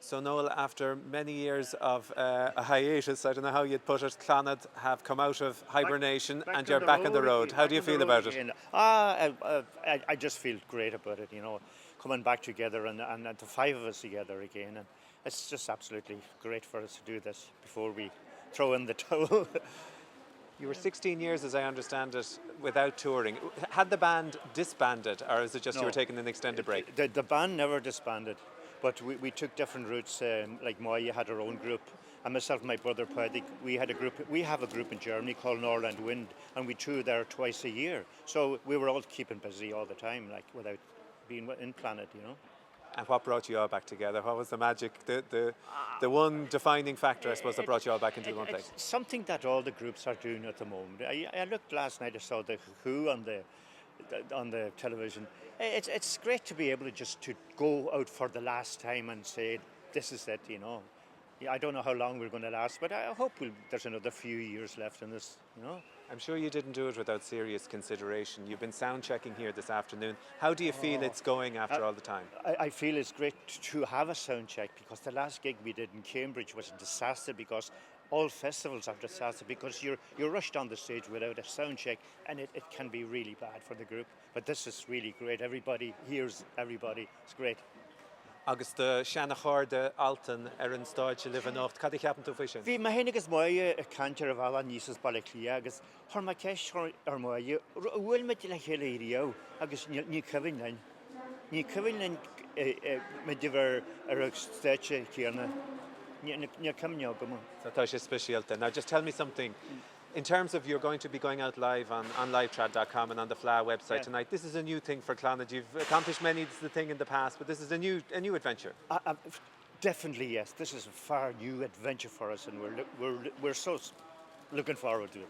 So Noel, after many years of a hiatus, I don't know how you'd put it, Clannad have come out of hibernation and you're back on the road. How do you feel about it? I just feel great about it, coming back together and the five of us together again. And it's just absolutely great for us to do this before we throw in the towel. You were 16 years, as I understand it, without touring. Had the band disbanded, or is it just you were taking an extended break? The band never disbanded, but we took different routes. Like Moya had her own group, and myself and my brother Paddy, we had a group. We have a group in Germany called Norland Wind, and we tour there twice a year. So we were all keeping busy all the time, like without being in Clannad, And what brought you all back together? What was the magic, the one defining factor, I suppose, that brought you all back into one place? It's something that all the groups are doing at the moment. I looked last night, I saw the Who on the television. It's great to be able to go out for the last time and say, this is it, Yeah, I don't know how long we're going to last, but I hope there's another few years left in this, I'm sure you didn't do it without serious consideration. You've been sound checking here this afternoon. How do you feel it's going after all the time? I feel it's great to have a sound check, because the last gig we did in Cambridge was a disaster, because all festivals are disaster, because you're rushed on the stage without a sound check, and it can be really bad for the group. But this is really great. Everybody hears everybody. It's great. Agus de Shanachar de Alton an stáid se live anocht. Cad ich happen to fishing? Bhí me héanagus Moya a cantar a bhela níos Balaclia, agus thar ma ceis ar Moya, bhfuil me le chéile río, agus ní cyfyn lein. Ní cyfyn lein me dyfer ar ag stéitse cíarna. Ní cyfyn go mo. So tá sé specialta. Now just tell me something. In terms of you're going to be going out live on livetrad.com and on the FLA website tonight, this is a new thing for Clannad. You've accomplished many of the thing in the past, but this is a new adventure. Definitely, yes. This is a far new adventure for us, and we're so looking forward to it.